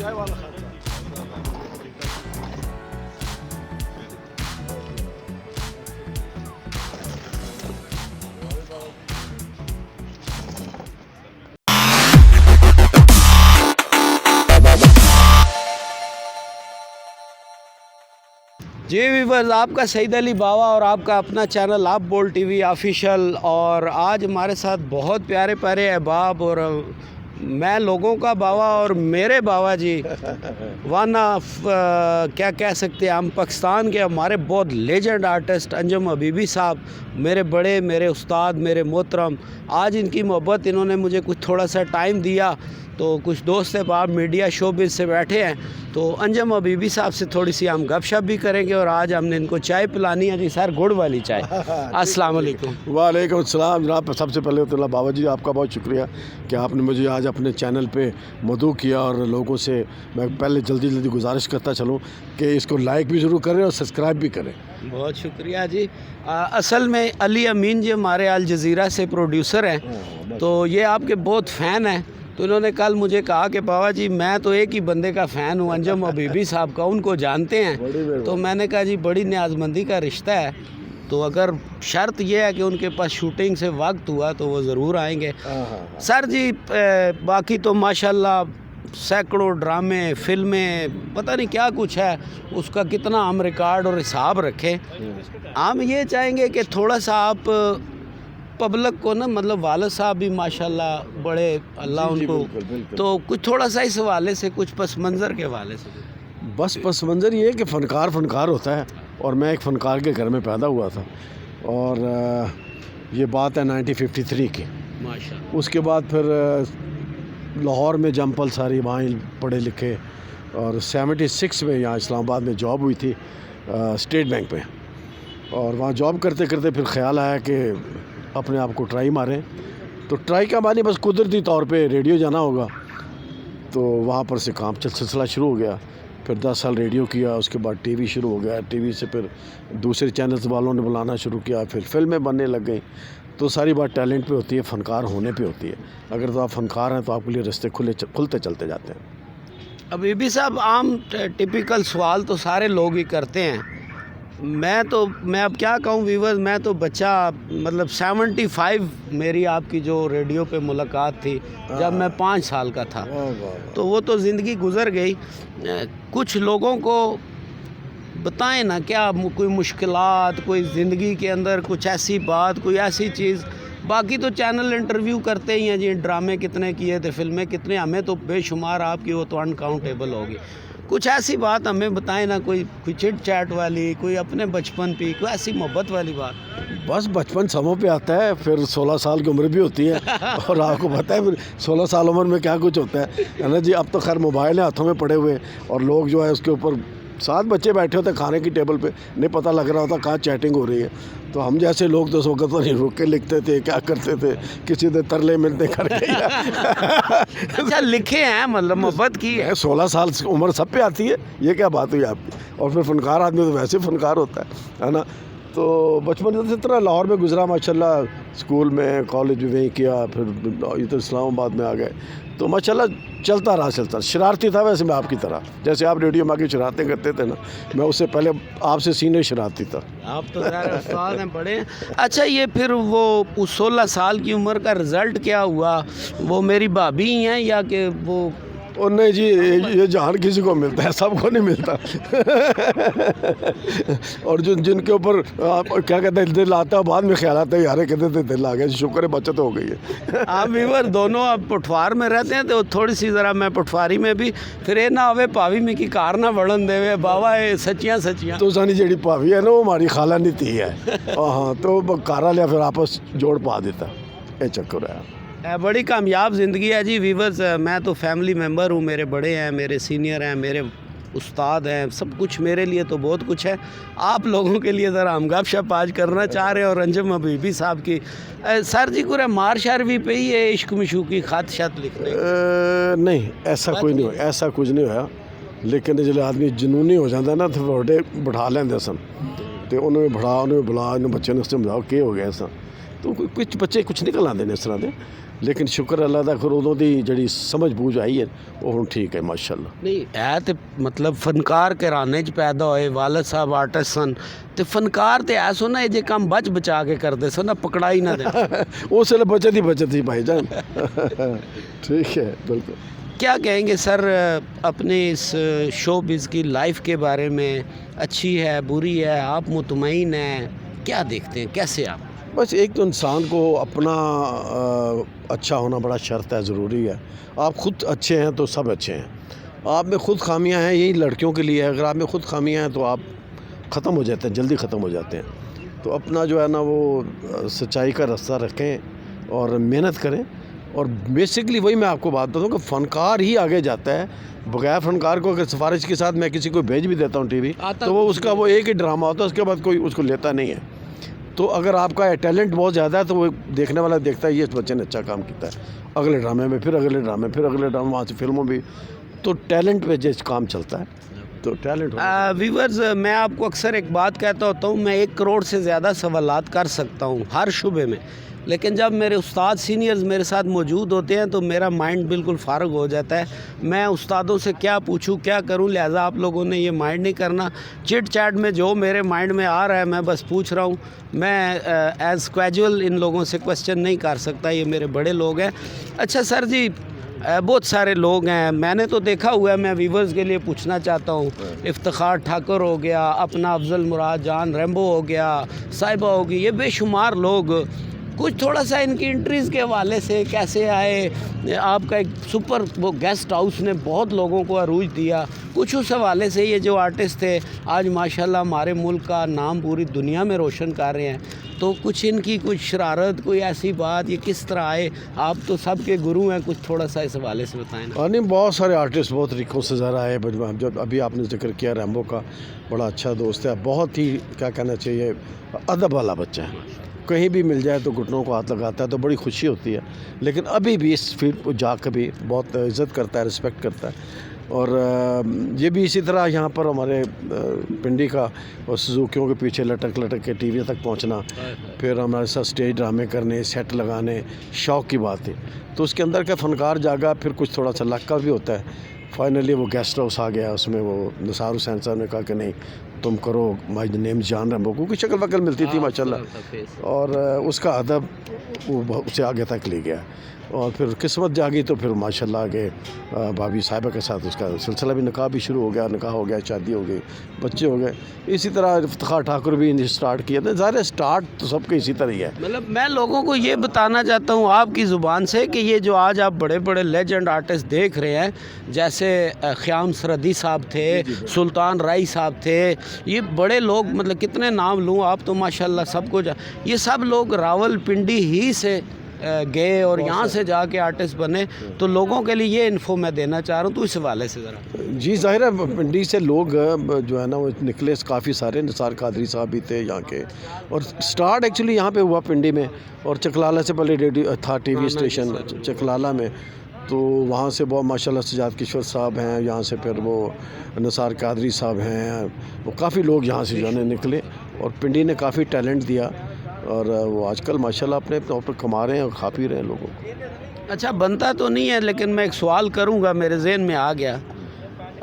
चाय वाला खाता है। जी वीवर्स, आपका सईद अली बावा और आपका अपना चैनल आप बोल टीवी ऑफिशियल। और आज हमारे साथ बहुत प्यारे प्यारे अहबाब और मैं लोगों का बावा और मेरे बावा जी वन ऑफ क्या कह सकते हैं हम, पाकिस्तान के हमारे बहुत लेजेंड आर्टिस्ट अंजुम हबीबी साहब, मेरे बड़े, मेरे उस्ताद, मेरे मोहतरम। आज इनकी मोहब्बत, इन्होंने मुझे कुछ थोड़ा सा टाइम दिया, तो कुछ दोस्त आप मीडिया शोबिज़ से बैठे हैं, तो अंजुम हबीबी साहब से थोड़ी सी हम गपशप भी करेंगे और आज हमने इनको चाय पिलानी है जी सर, गुड़ वाली चाय। अस्सलाम वालेकुम। वालेकुम अस्सलाम जनाब। सबसे पहले तो बाबा जी आपका बहुत शुक्रिया कि आपने मुझे आज अपने चैनल पे मदऊ किया। और लोगों से मैं पहले जल्दी जल्दी गुजारिश करता चलूँ कि इसको लाइक भी ज़रूर करें और सब्सक्राइब भी करें। बहुत शुक्रिया जी। असल में अली अमीन जी हमारे अल जज़ीरा से प्रोड्यूसर हैं, तो ये आपके बहुत फ़ैन हैं। तो इन्होंने कल मुझे कहा कि बाबा जी मैं तो एक ही बंदे का फ़ैन हूँ, अंजुम हबीबी साहब का, उनको जानते हैं। तो मैंने कहा जी बड़ी न्याज़मंदी का रिश्ता है, तो अगर शर्त यह है कि उनके पास शूटिंग से वक्त हुआ तो वो ज़रूर आएंगे। सर जी बाकी तो माशाल्लाह सैकड़ों ड्रामे, फिल्में, पता नहीं क्या कुछ है, उसका कितना हम रिकॉर्ड और हिसाब रखें। हम ये चाहेंगे कि थोड़ा सा आप पब्लिक को ना, मतलब वालिद साहब भी माशाल्लाह बड़े, अल्लाह उनको, तो कुछ थोड़ा सा इस हवाले से, कुछ पस मंज़र के हवाले से। बस पस मंज़र ये है कि फ़नकार होता है और मैं एक फ़नकार के घर में पैदा हुआ था। और ये बात है 1953 की। माशाल्लाह। उसके बाद फिर लाहौर में जंपल सारी वहाँ पढ़े लिखे, और 76 में यहाँ इस्लामाबाद में जॉब हुई थी स्टेट बैंक में। और वहाँ जॉब करते करते फिर ख्याल आया कि अपने आप को ट्राई मारें। तो ट्राई का मानी बस कुदरती तौर पे रेडियो जाना होगा, तो वहाँ पर से काम सिलसिला शुरू हो गया। फिर 10 साल रेडियो किया, उसके बाद टीवी शुरू हो गया। टीवी से फिर दूसरे चैनल्स वालों ने बुलाना शुरू किया, फिर फिल्में बनने लग गई। तो सारी बात टैलेंट पे होती है, फ़नकार होने पे होती है। अगर तो आप फ़नकार हैं तो आपके लिए रास्ते खुलते चलते जाते हैं। हबीबी साहब, आम टिपिकल सवाल तो सारे लोग ही करते हैं। मैं अब क्या कहूँ व्यूवर्स, मैं तो बच्चा, मतलब 75 मेरी आपकी जो रेडियो पे मुलाकात थी जब मैं 5 साल का था, तो वो तो ज़िंदगी गुज़र गई। कुछ लोगों को बताएं ना, क्या कोई मुश्किलात, कोई ज़िंदगी के अंदर कुछ ऐसी बात, कोई ऐसी चीज़। बाकी तो चैनल इंटरव्यू करते ही हैं जी, ड्रामे कितने किए थे, फिल्में कितने, हमें तो बेशुमार, आपकी वो तो अनकाउंटेबल होगी। कुछ ऐसी बात हमें बताएं ना, कोई चिट चैट वाली, कोई अपने बचपन पे, कोई ऐसी मोहब्बत वाली बात। बस बचपन समों पे आता है, फिर 16 साल की उम्र भी होती है और आपको पता है फिर 16 साल उम्र में क्या कुछ होता है ना जी। अब तो खैर मोबाइल है हाथों में पड़े हुए, और लोग जो है उसके ऊपर 7 बच्चे बैठे होते खाने की टेबल पे, नहीं पता लग रहा होता कहाँ चैटिंग हो रही है। तो हम जैसे लोग तो उस वक्त तो नहीं रुक के लिखते थे, क्या करते थे, किसी से तरले मिलते करके। अच्छा, लिखे हैं, मतलब मोहब्बत की है। 16 साल उम्र सब पे आती है, ये क्या बात हुई आपकी। और फिर फ़नकार आदमी तो वैसे फ़नकार होता है ना। तो बचपन इस तरह लाहौर में गुजरा माशाल्लाह, स्कूल में, कॉलेज में वहीं किया, फिर इधर इस्लामाबाद में आ गए। तो माशाल्लाह चलता रहा। शरारती था वैसे मैं आपकी तरह, जैसे आप रेडियो में आके शरारतें करते थे ना, मैं उससे पहले आपसे सीनियर शरारती था। आप तो ज़रा उस्ताद हैं बड़े। अच्छा, ये फिर वो उस 16 साल की उम्र का रिज़ल्ट क्या हुआ? वो मेरी भाभी ही हैं या कि वो? और नहीं जी, ये जहान किसी को मिलता है, सबको नहीं मिलता। और जिनके ऊपर क्या कहते हैं दिल आता है, बाद में ख्याल आता है यार कहते थे दिल आ गया, शुक्र है बचत हो गई है। आप व्यूअर दोनों अब पठवार में रहते हैं, तो थोड़ी सी ज़रा मैं पठवारी में भी, फिर ये ना आवे भाभी में की कार ना बढ़न देवे बाबा, ये सच्चियाँ तो सानी जी भाभी है ना, वो हमारी खाला नहीं थी है। हाँ, तो कारा लिया, फिर आपस जोड़ पा देता, ये चक्कर है। बड़ी कामयाब ज़िंदगी है जी व्यूअर्स। मैं तो फैमिली मेम्बर हूँ, मेरे बड़े हैं, मेरे सीनियर हैं, मेरे उस्ताद हैं, सब कुछ मेरे लिए तो बहुत कुछ है। आप लोगों के लिए ज़रा हम गपशप आज करना चाह रहे हैं। और अंजुम हबीबी साहब की सर जी को मार शारवी पे ही है, इश्क मशूकी खत शत लिखने? नहीं, ऐसा कोई नहीं हुआ, ऐसा कुछ नहीं होया। लेकिन जो आदमी जनूनी हो जाता ना, तो बड़े बिठा लेंदे सन, तो उन्होंने बुला, उन्होंने बच्चे ने समझाओ कि हो गया ऐसा। तो कुछ बच्चे कुछ निकल आते हैं इस तरह के। लेकिन शुक्र अल्लाह दा, फिर उदों दी जिहड़ी समझ बूझ आई है वो हुण ठीक है माशाअल्लाह। नहीं है तो मतलब फनकार घराने च पैदा होए, वालद साहब आर्टिस्ट सन, तो फनकार तो ऐसो ना ये काम बच बचा के करते सो ना, पकड़ाई ना दे। उस वेले बचत ही बचत थी भाईजान। ठीक है, बिल्कुल। क्या कहेंगे सर अपने इस शोबिज़ की लाइफ के बारे में? अच्छी है, बुरी है, आप मुतमईन हैं, क्या देखते हैं, कैसे आप? बस एक तो इंसान को अपना अच्छा होना बड़ा शर्त है, ज़रूरी है। आप ख़ुद अच्छे हैं तो सब अच्छे हैं। आप में ख़ुद खामियां हैं, यही लड़कियों के लिए है, अगर आप में ख़ुद खामियां हैं तो आप ख़त्म हो जाते हैं, जल्दी ख़त्म हो जाते हैं। तो अपना जो है ना वो सच्चाई का रास्ता रखें और मेहनत करें। और बेसिकली वही मैं आपको बात बताऊँ कि फ़नकार ही आगे जाता है। बगैर फ़नकार को अगर सिफारिश के साथ मैं किसी को भेज भी देता हूँ टीवी, तो वो उसका वो एक ही ड्रामा होता है, उसके बाद कोई उसको लेता नहीं है। तो अगर आपका टैलेंट बहुत ज़्यादा है तो वो देखने वाला देखता है ये इस बच्चे ने अच्छा काम किया है, अगले ड्रामे में, फिर अगले ड्रामे, फिर अगले ड्रामे, वहाँ से फिल्मों भी। तो टैलेंट पे जैसे काम चलता है, तो टैलेंट व्यूवर्स, मैं आपको अक्सर एक बात कहता होता हूँ, मैं 1 करोड़ से ज़्यादा सवालात कर सकता हूँ हर शुबे में, लेकिन जब मेरे उस्ताद सीनियर्स मेरे साथ मौजूद होते हैं तो मेरा माइंड बिल्कुल फ़ारग हो जाता है। मैं उस्तादों से क्या पूछूं, क्या करूं, लिहाजा आप लोगों ने ये माइंड नहीं करना। चिट चैट में जो मेरे माइंड में आ रहा है मैं बस पूछ रहा हूं। मैं एज़ कैजुअल इन लोगों से क्वेश्चन नहीं कर सकता, ये मेरे बड़े लोग हैं। अच्छा सर जी, बहुत सारे लोग हैं, मैंने तो देखा हुआ है, मैं व्यूवर्स के लिए पूछना चाहता हूँ। इफ्तिखार ठाकुर हो गया, अपना अफजल मुराद जान रेम्बो हो गया, साहिबा होगी, ये बेशुमार लोग, कुछ थोड़ा सा इनकी एंट्रीज़ के हवाले से कैसे आए? आपका एक सुपर वो गेस्ट हाउस ने बहुत लोगों को अरूज दिया, कुछ उस हवाले से ये जो आर्टिस्ट थे आज माशाल्लाह हमारे मुल्क का नाम पूरी दुनिया में रोशन कर रहे हैं। तो कुछ इनकी कुछ शरारत, कोई ऐसी बात, ये किस तरह आए? आप तो सबके गुरु हैं, कुछ थोड़ा सा इस हवाले से बताएं ना। नहीं, बहुत सारे आर्टिस्ट बहुत तरीक़ों से ज़रा आए। जब अभी आपने जिक्र किया रैम्बो का, बड़ा अच्छा दोस्त है, बहुत ही क्या कहना चाहिए अदब वाला बच्चा है, कहीं भी मिल जाए तो घुटनों को हाथ लगाता है, तो बड़ी खुशी होती है। लेकिन अभी भी इस फील्ड को जाकर भी बहुत इज़्ज़त करता है, रिस्पेक्ट करता है। और ये भी इसी तरह यहाँ पर हमारे पिंडी का और सुजुकियों के पीछे लटक लटक के टीवी तक पहुँचना, फिर हमारे साथ स्टेज ड्रामे करने, सेट लगाने, शौक़ की बात है। तो उसके अंदर का फ़नकार जागा, फिर कुछ थोड़ा सा लक का भी होता है। फाइनली वो गेस्ट हाउस आ गया, उसमें वो निसार हुसैन साहब ने कहा कि नहीं तुम करो, माय नेम जान रैम्बो, क्योंकि शक्ल वकल मिलती थी माशाल्लाह, और उसका अदब वो उसे आगे तक ले गया। और फिर किस्मत जागी तो फिर माशाल्लाह आगे भाभी साहिबा के साथ उसका सिलसिला भी, निकाह भी शुरू हो गया, निकाह हो गया, शादी हो गई, बच्चे हो गए। इसी तरह इफ्तिखार ठाकुर भी स्टार्ट किया था। ज़ाहिर स्टार्ट तो सबके इसी तरह ही है। मतलब मैं लोगों को ये बताना चाहता हूँ आपकी ज़ुबान से कि ये जो आज आप बड़े बड़े लेजेंड आर्टिस्ट देख रहे हैं, जैसे ख़याम सरदी साहब थे, सुल्तान राई साहब थे, ये बड़े लोग, मतलब कितने नाम लूँ, आप तो माशाल्लाह सबको ये सब लोग रावलपिंडी ही से गए और यहाँ से जाके आर्टिस्ट बने। तो लोगों के लिए ये इन्फो मैं देना चाह रहा हूँ, तो इस हवाले से ज़रा। जी, ज़ाहिर है पिंडी से लोग जो है ना वो निकले काफ़ी सारे। निसार कादरी साहब भी थे यहाँ के, और स्टार्ट एक्चुअली यहाँ पे हुआ पिंडी में, और चकलाला से पहले रेडियो था, टीवी स्टेशन चकलाला में। तो वहाँ से बहुत माशाल्लाह सजाद किशोर साहब हैं, यहाँ से फिर वो निसार कादरी साहब हैं, वो काफ़ी लोग यहाँ से जो है निकले, और पिंडी ने काफ़ी टैलेंट दिया, और वो आजकल माशाल्लाह अपने तौर पर कमा रहे हैं और खा पी रहे हैं लोगों को। अच्छा, बनता तो नहीं है, लेकिन मैं एक सवाल करूँगा, मेरे जहन में आ गया।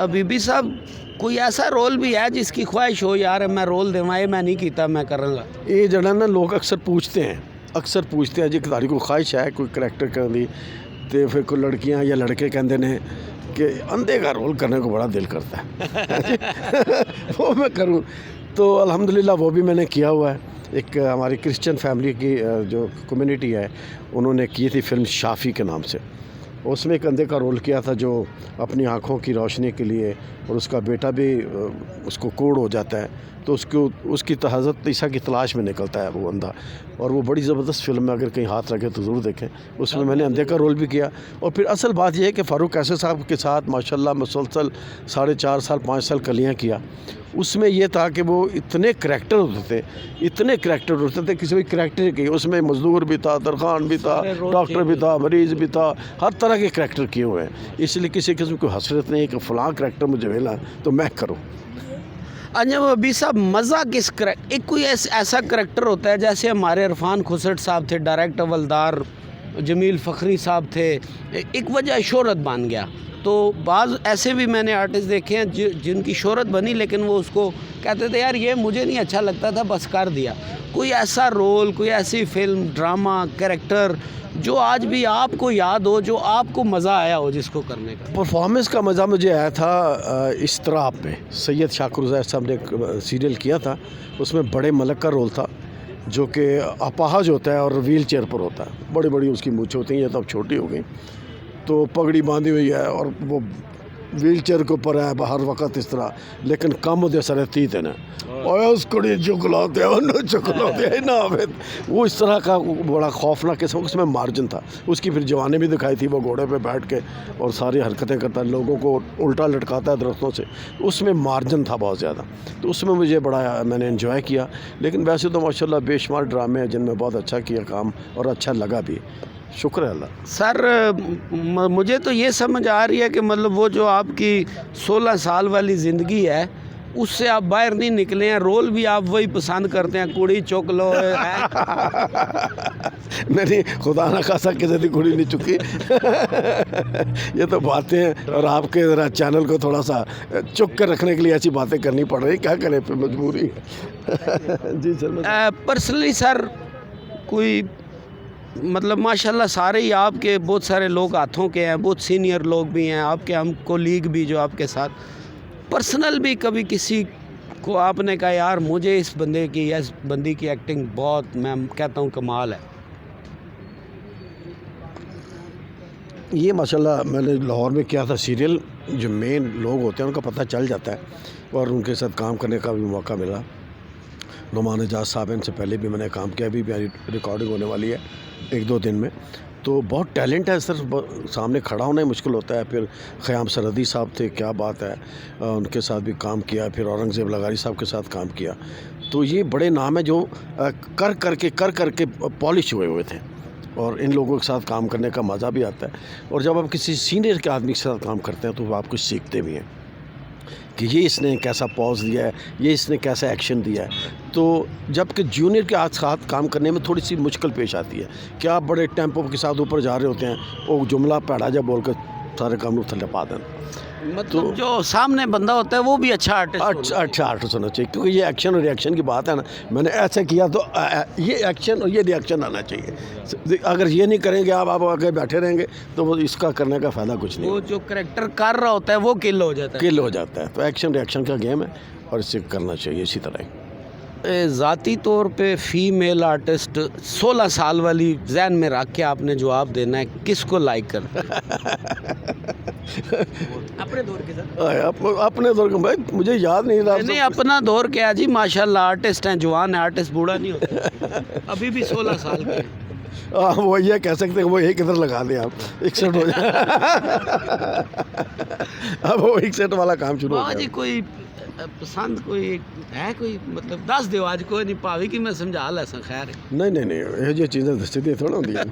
बीबी साहब, कोई ऐसा रोल भी है जिसकी ख्वाहिश हो यार मैं रोल देवाए, मैं नहीं किया, मैं करूँगा? ये जड़ा ना लोग अक्सर पूछते हैं जी तारी कोई ख्वाहिश है कोई करैक्टर करने, तो फिर कोई लड़कियाँ या लड़के कहते हैं कि अंधे का रोल करने को बड़ा दिल करता है। वो मैं करूँ, तो अल्हम्दुलिल्लाह वो भी मैंने किया हुआ है। एक हमारी क्रिश्चियन फैमिली की जो कम्युनिटी है, उन्होंने की थी फिल्म शाफ़ी के नाम से, उसमें एक अंधे का रोल किया था जो अपनी आँखों की रोशनी के लिए, और उसका बेटा भी उसको कोड़ हो जाता है, तो उसकी हज़रत ईसा की तलाश में निकलता है वो अंधा, और वो बड़ी ज़बरदस्त फिल्म है, अगर कहीं हाथ रखे तो ज़रूर देखें। उसमें मैंने अंधे का रोल भी किया। और फिर असल बात यह है कि फ़ारूक कैसर साहब के साथ माशाल्लाह मुसलसल 4.5 साल 5 साल कलियाँ किया। उसमें यह था कि वो इतने करैक्टर होते थे, किसी भी करैक्टर की, उसमें मज़दूर भी था, दरखान भी था, डॉक्टर भी था, मरीज़ भी था, हर तरह के करैक्टर किए हुए हैं। इसलिए किसी किस्म की हसरत नहीं है कि फ़लाँ करैक्टर मुझे मिला तो मैं करूँ। अंजम अभी साहब, मज़ा किस एक कोई ऐसा करैक्टर होता है, जैसे हमारे इरफान खुसट साहब थे, डायरेक्ट हवलदार, जमील फ़खरी साहब थे, एक वजह शोहरत बन गया। तो बाज़ ऐसे भी मैंने आर्टिस्ट देखे हैं जिनकी शोहरत बनी लेकिन वो उसको कहते थे यार ये मुझे नहीं अच्छा लगता था, बस कर दिया। कोई ऐसा रोल, कोई ऐसी फिल्म, ड्रामा, कैरेक्टर जो आज भी आपको याद हो, जो आपको मज़ा आया हो जिसको करने का? परफॉर्मेंस का मज़ा मुझे आया था इस तरह में सैयद शाकिर हुसैन साहब ने एक सीरियल किया था, उसमें बड़े मलक का रोल था जो कि अपाहज होता है और व्हील चेयर पर होता है, बड़ी बड़ी उसकी मूछें होती हैं, ये तो अब छोटी हो गई, तो पगड़ी बांधी हुई है और वो व्हील चेयर के ऊपर है हर वक्त इस तरह, लेकिन कम दे सर तीत है ना और उसको चुकलाते ना वो इस तरह का बड़ा खौफनाक किस्म, उसमें मार्जिन था। उसकी फिर जवानी भी दिखाई थी, वो घोड़े पे बैठ के और सारी हरकतें करता है, लोगों को उल्टा लटकाता है दरख्तों से, उसमें मार्जिन था बहुत ज़्यादा, तो उसमें मुझे बड़ा मैंने इन्जॉय किया। लेकिन वैसे तो माशाल्लाह बेशुमार ड्रामे हैं जिनमें बहुत अच्छा किया काम और अच्छा लगा भी, शुक्र है अल्लाह। सर मुझे तो ये समझ आ रही है कि मतलब वो जो आपकी 16 साल वाली ज़िंदगी है उससे आप बाहर नहीं निकले हैं, रोल भी आप वही पसंद करते हैं, कुड़ी चुक लो नहीं, खुदा ना खासा किसी की कुड़ी नहीं चुकी ये तो बातें हैं और आपके ज़रा चैनल को थोड़ा सा चुक कर रखने के लिए ऐसी बातें करनी पड़ रही, क्या करें फिर मजबूरी जी चलो। पर्सनली सर कोई मतलब माशाल्लाह सारे ही आपके बहुत सारे लोग हाथों के हैं, बहुत सीनियर लोग भी हैं आपके, हम कोलीग भी जो आपके साथ, पर्सनल भी कभी किसी को आपने कहा यार मुझे इस बंदे की या इस बंदी की एक्टिंग बहुत, मैं कहता हूँ कमाल है? ये माशाल्लाह मैंने लाहौर में किया था सीरियल, जो मेन लोग होते हैं उनका पता चल जाता है और उनके साथ काम करने का भी मौका मिला। नुमान एजाज साहब, इनसे पहले भी मैंने काम किया, अभी भी रिकॉर्डिंग होने वाली है 1-2 दिन में, तो बहुत टैलेंट है सर, सामने खड़ा होना ही मुश्किल होता है। फिर ख़याम सरहदी साहब थे, क्या बात है, उनके साथ भी काम किया, फिर औरंगज़ेब लगारी साहब के साथ काम किया, तो ये बड़े नाम है जो कर करके पॉलिश हुए थे और इन लोगों के साथ काम करने का मज़ा भी आता है। और जब आप किसी सीनियर के आदमी के साथ काम करते हैं तो आप कुछ सीखते भी हैं कि ये इसने कैसा पॉज दिया है, ये इसने कैसा एक्शन दिया है, तो जबकि जूनियर के साथ काम करने में थोड़ी सी मुश्किल पेश आती है कि आप बड़े टेम्पो के साथ ऊपर जा रहे होते हैं, वो जुमला पैड़ा जा बोल कर सारे काम को थल्ले पा दें, मतलब तो जो सामने बंदा होता है वो भी अच्छा आर्टिस्ट अच्छा आर्टिस्ट होना चाहिए, क्योंकि ये एक्शन और रिएक्शन की बात है ना, मैंने ऐसा किया तो ये एक्शन और ये रिएक्शन आना चाहिए। अगर ये नहीं करेंगे आप आगे बैठे रहेंगे तो वो इसका करने का फ़ायदा कुछ नहीं। वो जो करेक्टर कर रहा होता है वो किल हो जाता है, तो एक्शन रिएक्शन का गेम है और इसे करना चाहिए इसी तरह। ज़ाती तौर पे फ़ीमेल आर्टिस्ट 16 साल वाली जहन में रख के आपने जवाब देना है, किसको लाइक कर अपने दौर के साथ? अपने दौर के भाई मुझे याद नहीं रहा। नहीं अपना दौर क्या जी, माशाल्लाह आर्टिस्ट हैं, जवान है, आर्टिस्ट बूढ़ा नहीं होता, अभी भी 16 साल के। वो ये कह सकते हैं वो एक इधर लगा दें आप 61 हो जाए अब वो 61 वाला काम शुरू हो जी। कोई पसंद कोई है, कोई मतलब दस दो आज कोई नहीं पावी कि मैं समझा ला सा, खैर नहीं ये चीज़ें दस्ती थोड़ा होती हैं।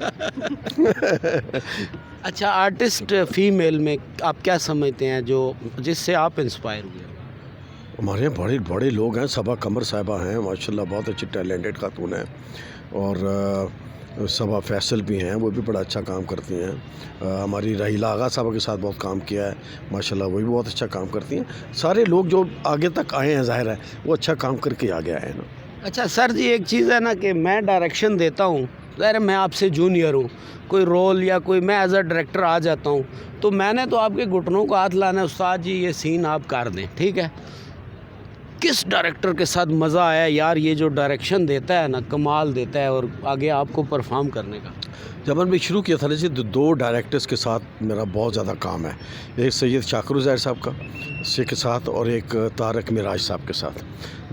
अच्छा, आर्टिस्ट फीमेल में आप क्या समझते हैं जो जिससे आप इंस्पायर हुए? हमारे यहाँ बड़े बड़े लोग हैं, सबा कमर साहिबा हैं माशाल्लाह, बहुत अच्छी टैलेंटेड खातून है, और सबा फैसल भी हैं, वो भी बड़ा अच्छा काम करती हैं। हमारी रहीला आगा साहब के साथ बहुत काम किया है माशाल्लाह, वो भी बहुत अच्छा काम करती हैं। सारे लोग जो आगे तक आए हैं ज़ाहिर है वो अच्छा काम करके आगे आए हैं ना। अच्छा सर जी, एक चीज़ है ना कि मैं डायरेक्शन देता हूँ, ज़ाहिर मैं आपसे जूनियर हूँ, कोई रोल या कोई मैं एज अ डायरेक्टर आ जाता हूँ तो मैंने तो आपके घुटनों को हाथ लाना है, उस्ताद जी ये सीन आप कर दें, ठीक है। किस डायरेक्टर के साथ मज़ा आया यार, ये जो डायरेक्शन देता है ना कमाल देता है, और आगे आपको परफॉर्म करने का? जब मैंने शुरू किया था ना जी, 2 डायरेक्टर्स के साथ मेरा बहुत ज़्यादा काम है, एक सैयद शाकिर हुसैन साहब का के साथ और एक तारक मिराज साहब के साथ।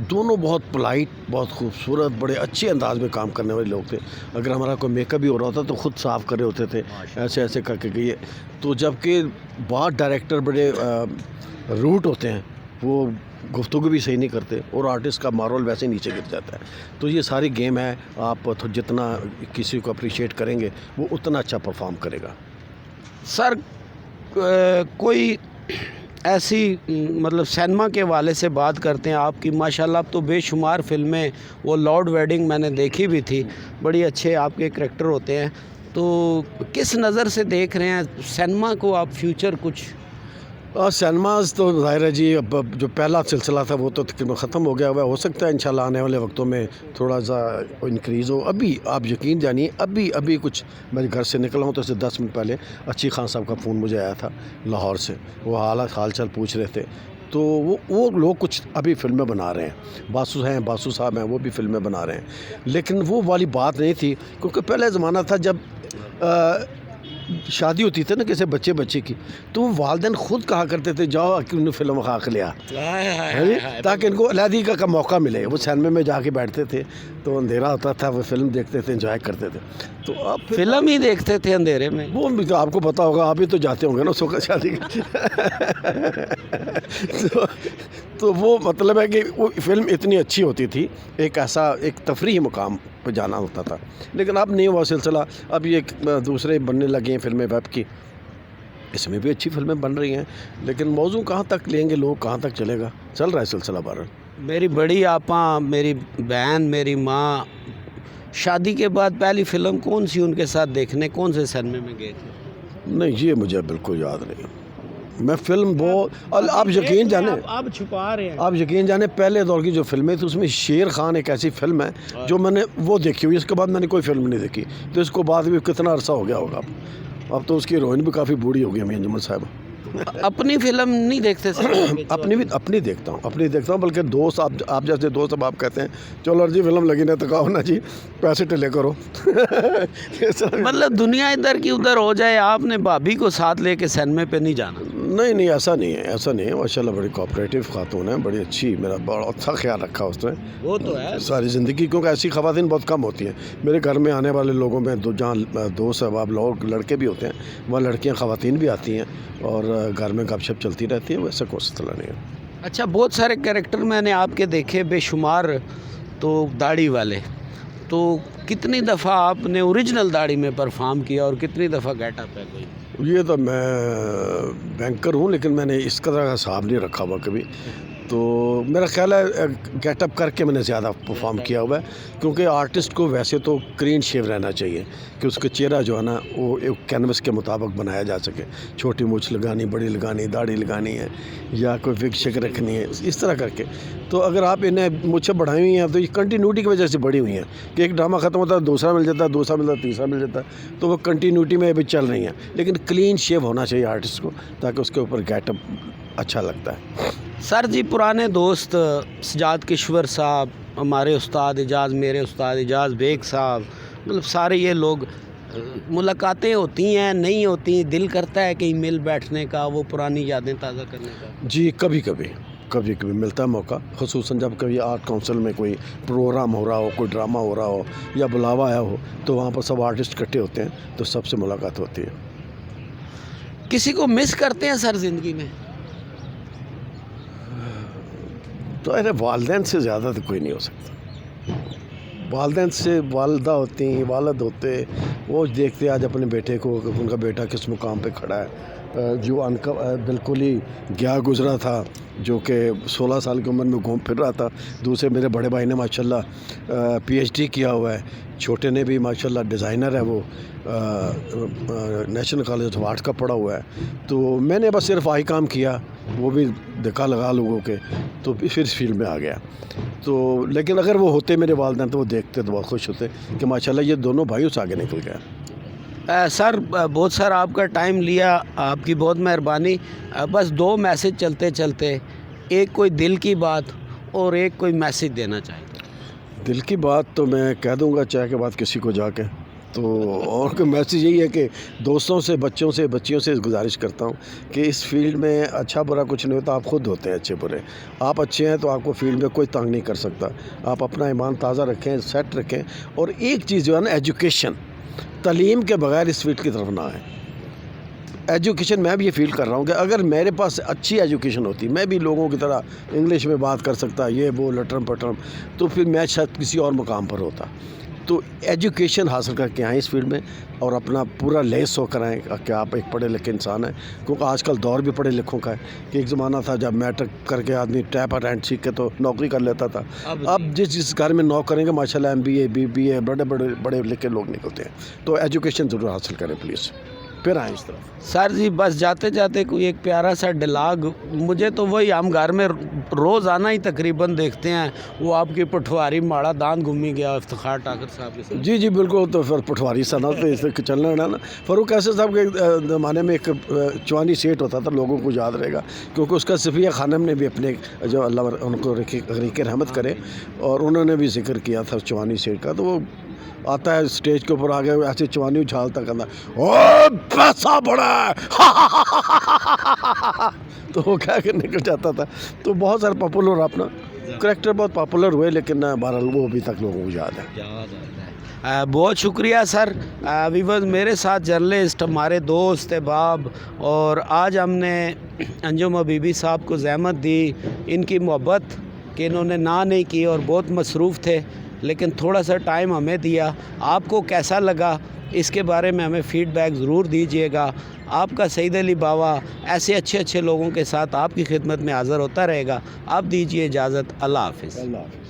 दोनों बहुत पोलाइट, बहुत खूबसूरत, बड़े अच्छे अंदाज में काम करने वाले लोग थे। अगर हमारा कोई मेकअप भी हो रहा था तो ख़ुद साफ़ कर रहे होते थे, ऐसे करके गए। तो जबकि बहुत डायरेक्टर बड़े रूट होते हैं, वो गुफ्तगू भी सही नहीं करते और आर्टिस्ट का मारोल वैसे नीचे गिर जाता है। तो ये सारी गेम है, आप तो जितना किसी को अप्रिशिएट करेंगे वो उतना अच्छा परफॉर्म करेगा। सर कोई ऐसी मतलब सिनेमा के हवाले से बात करते हैं आपकी, माशाल्लाह अब तो बेशुमार फिल्में, वो लॉर्ड वेडिंग मैंने देखी भी थी, बड़ी अच्छे आपके करैक्टर होते हैं, तो किस नज़र से देख रहे हैं सिनेमा को आप, फ्यूचर कुछ? सिनेमाज तो ज़ाहिर है जी, अब जो पहला सिलसिला था वो तो तकरीबन ख़त्म हो गया हुआ है। हो सकता है इंशाल्लाह आने वाले वक्तों में थोड़ा सा इंक्रीज़ हो। अभी आप यकीन जानिए, अभी कुछ मैं घर से निकला हूँ तो 10 मिनट पहले अच्छी खान साहब का फ़ोन मुझे आया था लाहौर से। वो हाल चाल पूछ रहे थे। तो वो लोग कुछ अभी फ़िल्में बना रहे हैं। बासु साहब हैं, वो भी फ़िल्में बना रहे हैं। लेकिन वो वाली बात नहीं थी, क्योंकि पहले ज़माना था जब शादी होती थी ना किसी बच्चे की, तो वालिदैन ख़ुद कहा करते थे जाओ कि फ़िल्म खा के लिया, ताकि इनको अलहदी का मौका मिले। वो सिनेमा में जाके बैठते थे, तो अंधेरा होता था, वो फ़िल्म देखते थे, एंजॉय करते थे। तो आप फिल्म ही देखते थे अंधेरे में? वो भी तो आपको पता होगा, आप भी तो जाते होंगे ना सुख शादी का। तो वो मतलब है कि वो फ़िल्म इतनी अच्छी होती थी, एक तफरीही मुकाम पर जाना होता था। लेकिन अब नहीं हुआ सिलसिला। अब ये दूसरे बनने लगे हैं फिल्में वेब की, इसमें भी अच्छी फिल्में बन रही हैं, लेकिन मौजू कहाँ तक लेंगे लोग, कहाँ तक चलेगा, चल रहा है सिलसिला बहरहाल। मेरी बड़ी आपा, मेरी बहन, मेरी माँ, शादी के बाद पहली फ़िल्म कौन सी उनके साथ देखने, कौन से सिनेमा में गए थे? नहीं, ये मुझे बिल्कुल याद नहीं। मैं फ़िल्म वो आप यकीन जाने, आप छुपा रहे हैं। आप यकीन जाने पहले दौर की जो फ़िल्में थी उसमें शेर खान एक ऐसी फ़िल्म है जो मैंने वो देखी हुई, इसके बाद मैंने कोई फ़िल्म नहीं देखी। तो इसको बाद भी कितना अरसा हो गया होगा। अब तो उसकी हीरोइन भी काफ़ी बूढ़ी हो गई है, अंजुमन साहब। अपनी फ़िल्म नहीं देखते सर? अपनी देखता हूँ, बल्कि दोस्त, आप जैसे दोस्त, अब आप कहते हैं चलो जी फिल्म लगी ना तो कहो ना जी पैसे टले करो। मतलब दुनिया इधर की उधर हो जाए, आपने भाभी को साथ लेके सिनेमा पे नहीं जाना? नहीं, ऐसा नहीं है। माशाल्लाह बड़ी कोऑपरेटिव खातून है, बड़ी अच्छी, मेरा बड़ा अच्छा ख्याल रखा उसने। वो तो है सारी ज़िंदगी, क्योंकि ऐसी ख़वातीन बहुत कम होती हैं। मेरे घर में आने वाले लोगों में जहाँ दोस्त अहबाब लोग लड़के भी होते हैं, वहाँ लड़कियाँ ख़वातीन भी आती हैं और घर में गपशप चलती रहती है। वैसा कोई मसला नहीं है। अच्छा, बहुत सारे कैरेक्टर मैंने आपके देखे, बेशुमार, तो दाढ़ी वाले। तो कितनी दफ़ा आपने ओरिजिनल दाढ़ी में परफॉर्म किया और कितनी दफ़ा गेटअप है कोई? ये तो मैं बैंकर हूँ, लेकिन मैंने इस कदर का हिसाब नहीं रखा हुआ कभी। तो मेरा ख्याल है गेटअप करके मैंने ज़्यादा परफॉर्म किया हुआ है, क्योंकि आर्टिस्ट को वैसे तो क्लीन शेव रहना चाहिए कि उसका चेहरा जो है ना वो एक कैनवस के मुताबिक बनाया जा सके। छोटी मूछ लगानी, बड़ी लगानी, दाढ़ी लगानी है या कोई विग शिक रखनी है, इस तरह करके। तो अगर आप इन्हें मुझे बढ़ाई हुई हैं तो ये कंटिन्यूटी की वजह से बढ़ी हुई हैं कि एक ड्रामा ख़त्म होता है, दूसरा मिल जाता है, दूसरा मिलता है, तीसरा मिल जाता है। तो वो कंटिन्यूटी में अभी चल रही हैं, लेकिन क्लीन शेव होना चाहिए आर्टिस्ट को, ताकि उसके ऊपर गेटअप अच्छा लगता है। सर जी, पुराने दोस्त सजाद किश्वर साहब, हमारे उस्ताद एजाज़, मेरे उस्ताद एजाज़ बेग साहब, मतलब सारे ये लोग, मुलाकातें होती हैं, नहीं होती, दिल करता है कहीं मिल बैठने का, वो पुरानी यादें ताज़ा करने का? जी, कभी कभी मिलता है मौका, ख़ुसूसन जब कभी आर्ट काउंसिल में कोई प्रोग्राम हो रहा हो, कोई ड्रामा हो रहा हो या बुलावा आया हो, तो वहाँ पर सब आर्टिस्ट इकट्ठे होते हैं, तो सबसे मुलाकात होती है। किसी को मिस करते हैं सर ज़िंदगी में? तो अरे वालिदैन से ज़्यादा तो कोई नहीं हो सकता। वालिदैन से वालदा होती हैं, वालिद होते, वो देखते आज अपने बेटे को, उनका बेटा किस मुकाम पे खड़ा है। जो बिल्कुल ही गया गुजरा था, जो कि 16 साल की उम्र में घूम फिर रहा था। दूसरे मेरे बड़े भाई ने माशाल्लाह PhD किया हुआ है, छोटे ने भी माशाल्लाह डिज़ाइनर है, वो नेशनल कॉलेज ऑफ आर्ट्स का पढ़ा हुआ है। तो मैंने बस सिर्फ आई काम किया, वो भी धक्का लगा लोगों के, तो फिर इस फील्ड में आ गया। तो लेकिन अगर वो होते मेरे वालिदैन तो वो देखते तो बहुत खुश होते कि माशाल्लाह ये दोनों भाई उस आगे निकल गया। सर, बहुत सारा आपका टाइम लिया, आपकी बहुत मेहरबानी। बस 2 मैसेज चलते चलते, एक कोई दिल की बात और एक कोई मैसेज देना चाहिए। दिल की बात तो मैं कह दूंगा चाय के बाद किसी को जाके, तो और कोई मैसेज यही है कि दोस्तों से, बच्चों से, बच्चियों से गुजारिश करता हूँ कि इस फील्ड में अच्छा बुरा कुछ नहीं होता, आप ख़ुद होते हैं अच्छे बुरे। आप अच्छे हैं तो आपको फील्ड में कोई तंग नहीं कर सकता। आप अपना ईमान ताज़ा रखें, सेट रखें, और एक चीज़ जो है ना, एजुकेशन, तालीम के बगैर इस फील्ड की तरफ ना आए। एजुकेशन, मैं भी ये फील कर रहा हूँ कि अगर मेरे पास अच्छी एजुकेशन होती, मैं भी लोगों की तरह इंग्लिश में बात कर सकता, ये वो लटरम पटरम, तो फिर मैं शायद किसी और मुकाम पर होता। तो एजुकेशन हासिल करके आएँ इस फील्ड में और अपना पूरा लैस होकर आएँ कि आप एक पढ़े लिखे इंसान हैं, क्योंकि आजकल दौर भी पढ़े लिखों का है कि एक ज़माना था जब मैट्रिक करके आदमी टैप और हैंड सीख के तो नौकरी कर लेता था। अब जिस घर में नौकरी करेंगे माशाल्लाह MBA BBA बड़े लिखे लोग निकलते हैं। तो एजुकेशन ज़रूर हासिल करें प्लीज़, फिर आएँ इस तरफ। सर जी बस जाते जाते कोई एक प्यारा सा डायलॉग, मुझे तो वही हम घर में रोज़ाना ही तकरीबन देखते हैं, वो आपकी पटवारी माड़ा दान घूमी गया इफ्तिखार टाकर साहब के साथ। जी बिल्कुल। तो फिर पटवारी सनत पे इसे चलना है ना। फ़ारूक कासिम साहब के ज़माने में एक चवानी सेठ होता था, लोगों को याद रहेगा, क्योंकि उसका सफ़िया खानम ने भी अपने जो अल्लाह उनको गरीक़ रहमत करे, और उन्होंने भी जिक्र किया था चवानी सेठ का। तो वो आता है स्टेज के ऊपर आ गया, ऐसे चवानी उछालता कहना, ओ पैसा बड़ा है तो वो क्या कर निकल जाता था। तो बहुत सारे पॉपुलर अपना करैक्टर बहुत पॉपुलर हुए, लेकिन बहरहाल वो अभी तक लोगों को याद है। बहुत शुक्रिया सर। वीवर्स, मेरे साथ जर्नलिस्ट हमारे दोस्त अहबाब, और आज हमने अंजुम हबीबी साहब को ज़हमत दी, इनकी मोहब्बत कि इन्होंने ना नहीं की और बहुत मसरूफ़ थे, लेकिन थोड़ा सा टाइम हमें दिया। आपको कैसा लगा इसके बारे में हमें फ़ीडबैक ज़रूर दीजिएगा। आपका सईद अली बावा ऐसे अच्छे अच्छे लोगों के साथ आपकी खिदमत में हाज़िर होता रहेगा। आप दीजिए इजाज़त। अल्लाह हाफ़िज़।